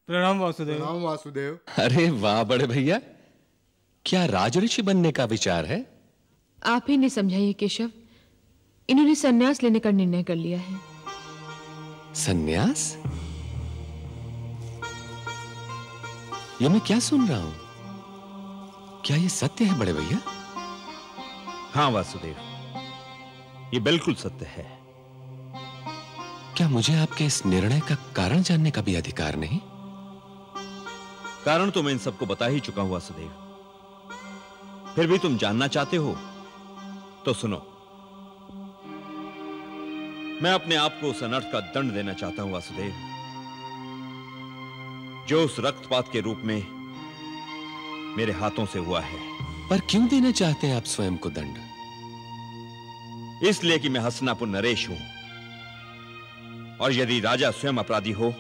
प्रणाम वासुदेव। प्रणाम वासुदेव। अरे वाह बड़े भैया, क्या राजऋषि बनने का विचार है? आप ही ने समझाइए केशव, इन्होंने सन्यास लेने का निर्णय कर लिया है। सन्यास? ये मैं क्या सुन रहा हूं? क्या ये सत्य है बड़े भैया? हाँ वासुदेव, ये बिल्कुल सत्य है। क्या मुझे आपके इस निर्णय का कारण जानने का भी अधिकार नहीं? कारण तो मैं इन सबको बता ही चुका हूं वासुदेव, फिर भी तुम जानना चाहते हो तो सुनो। मैं अपने आप को उस अनर्थ का दंड देना चाहता हूं वासुदेव, जो उस रक्तपात के रूप में मेरे हाथों से हुआ है। पर क्यों देना चाहते हैं आप स्वयं को दंड? इसलिए कि मैं हस्तिनापुर नरेश हूं, और यदि राजा स्वयं अपराधी हो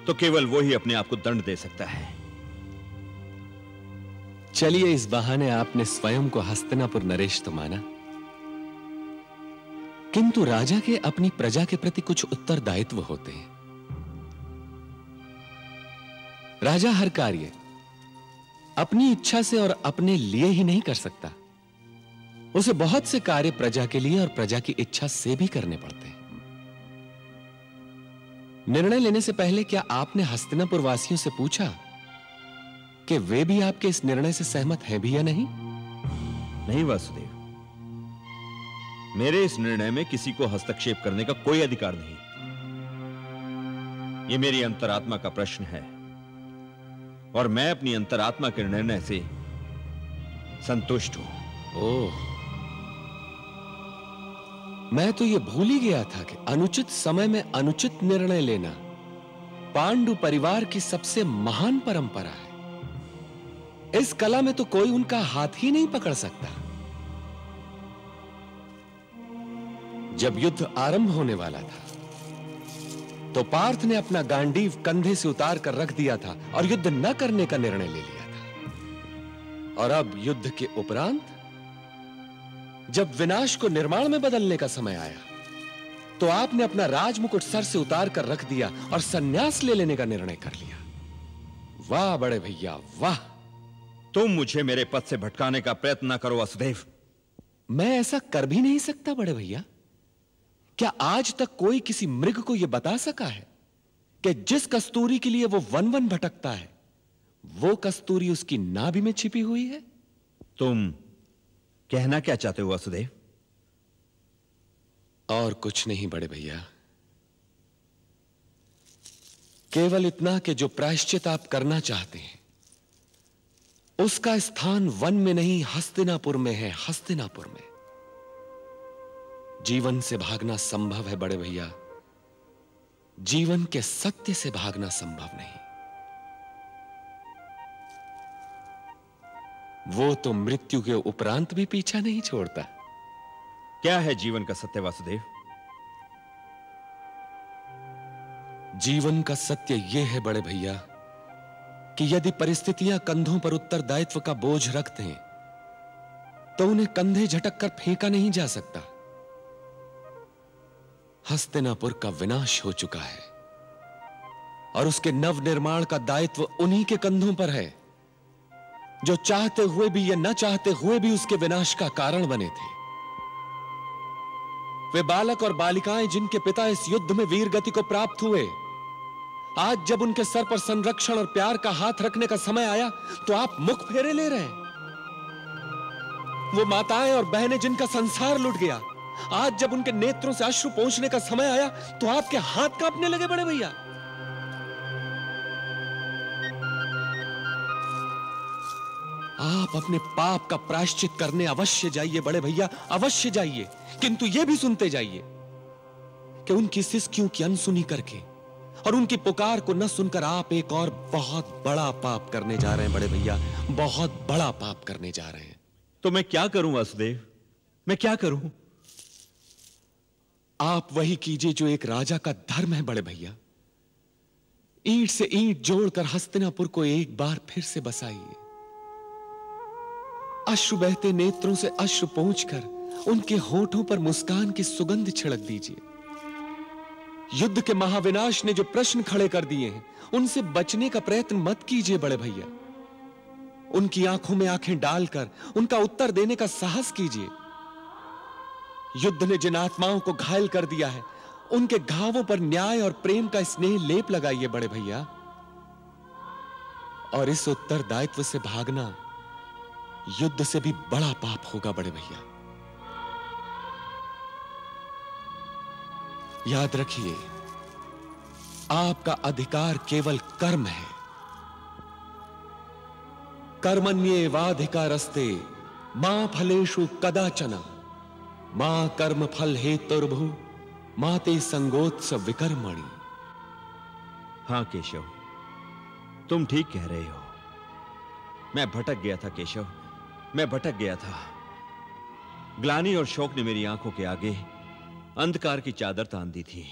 तो केवल वो ही अपने आप को दंड दे सकता है। चलिए, इस बहाने आपने स्वयं को हस्तिनापुर नरेश तो माना, किंतु राजा के अपनी प्रजा के प्रति कुछ उत्तरदायित्व होते हैं। राजा हर कार्य अपनी इच्छा से और अपने लिए ही नहीं कर सकता, उसे बहुत से कार्य प्रजा के लिए और प्रजा की इच्छा से भी करने पड़ते हैं। निर्णय लेने से पहले क्या आपने हस्तिनापुर वासियों से पूछा कि वे भी आपके इस निर्णय से सहमत हैं भी या नहीं? नहीं वासुदेव, मेरे इस निर्णय में किसी को हस्तक्षेप करने का कोई अधिकार नहीं। यह मेरी अंतरात्मा का प्रश्न है, और मैं अपनी अंतरात्मा के निर्णय से संतुष्ट हूं। ओह, मैं तो यह भूल ही गया था कि अनुचित समय में अनुचित निर्णय लेना पांडु परिवार की सबसे महान परंपरा है। इस कला में तो कोई उनका हाथ ही नहीं पकड़ सकता। जब युद्ध आरंभ होने वाला था तो पार्थ ने अपना गांडीव कंधे से उतार कर रख दिया था और युद्ध न करने का निर्णय ले लिया था। और अब युद्ध के उपरांत जब विनाश को निर्माण में बदलने का समय आया तो आपने अपना राजमुकुट सर से उतार कर रख दिया और सन्यास ले लेने का निर्णय कर लिया। वाह बड़े भैया वाह! तुम मुझे मेरे पद से भटकाने का प्रयत्न न करो वासुदेव। मैं ऐसा कर भी नहीं सकता बड़े भैया। क्या आज तक कोई किसी मृग को यह बता सका है कि जिस कस्तूरी के लिए वो वन वन भटकता है वो कस्तूरी उसकी नाभि में छिपी हुई है? तुम कहना क्या चाहते हो वासुदेव? और कुछ नहीं बड़े भैया, केवल इतना कि जो प्रायश्चित आप करना चाहते हैं उसका स्थान वन में नहीं हस्तिनापुर में है। हस्तिनापुर में जीवन से भागना संभव है बड़े भैया, जीवन के सत्य से भागना संभव नहीं। वो तो मृत्यु के उपरांत भी पीछा नहीं छोड़ता। क्या है जीवन का सत्य वासुदेव? जीवन का सत्य यह है बड़े भैया कि यदि परिस्थितियां कंधों पर उत्तरदायित्व का बोझ रखते हैं तो उन्हें कंधे झटक कर फेंका नहीं जा सकता। हस्तिनापुर का विनाश हो चुका है और उसके नवनिर्माण का दायित्व उन्हीं के कंधों पर है जो चाहते हुए भी या न चाहते हुए भी उसके विनाश का कारण बने थे। वे बालक और बालिकाएं जिनके पिता इस युद्ध में वीर गति को प्राप्त हुए, आज जब उनके सर पर संरक्षण और प्यार का हाथ रखने का समय आया तो आप मुख फेरे ले रहे हैं। वो माताएं और बहनें जिनका संसार लुट गया, आज जब उनके नेत्रों से अश्रु पहुंचने का समय आया तो आपके हाथ कांपने लगे बड़े भैया। आप अपने पाप का प्रायश्चित करने अवश्य जाइए बड़े भैया, अवश्य जाइए, किंतु यह भी सुनते जाइए कि उनकी सिसकियों की अनसुनी करके और उनकी पुकार को न सुनकर आप एक और बहुत बड़ा पाप करने जा रहे हैं बड़े भैया, बहुत बड़ा पाप करने जा रहे हैं। तो मैं क्या करूं वासुदेव, मैं क्या करूं? आप वही कीजिए जो एक राजा का धर्म है बड़े भैया। ईंट से ईंट जोड़कर हस्तिनापुर को एक बार फिर से बसाइए। अश्रु बहते नेत्रों से अश्रु पहुंचकर उनके होठों पर मुस्कान की सुगंध छिड़क दीजिए। युद्ध के महाविनाश ने जो प्रश्न खड़े कर दिए हैं, उनसे बचने का प्रयत्न मत कीजिए बड़े भैया। उनकी आंखों में आंखें डालकर उनका उत्तर देने का साहस कीजिए। युद्ध ने जिन आत्माओं को घायल कर दिया है, उनके घावों पर न्याय और प्रेम का स्नेह लेप लगाइए बड़े भैया। और इस उत्तरदायित्व से भागना युद्ध से भी बड़ा पाप होगा बड़े भैया। याद रखिए, आपका अधिकार केवल कर्म है। कर्मण्येवाधिकारस्ते मां फलेषु कदाचन मां कर्म फल हेतुर्भु माते संगोत्सव विकर्मणि। हां केशव, तुम ठीक कह रहे हो। मैं भटक गया था केशव, मैं भटक गया था। ग्लानि और शोक ने मेरी आंखों के आगे अंधकार की चादर तान दी थी।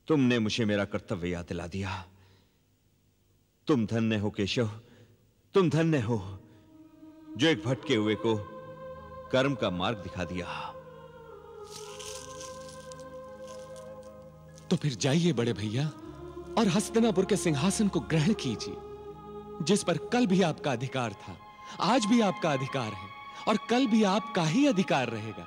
तुमने मुझे मेरा कर्तव्य याद दिला दिया। तुम धन्य हो केशव, तुम धन्य हो जो एक भटके हुए को कर्म का मार्ग दिखा दिया। तो फिर जाइए बड़े भैया और हस्तिनापुर के सिंहासन को ग्रहण कीजिए, जिस पर कल भी आपका अधिकार था, आज भी आपका अधिकार है और कल भी आपका ही अधिकार रहेगा।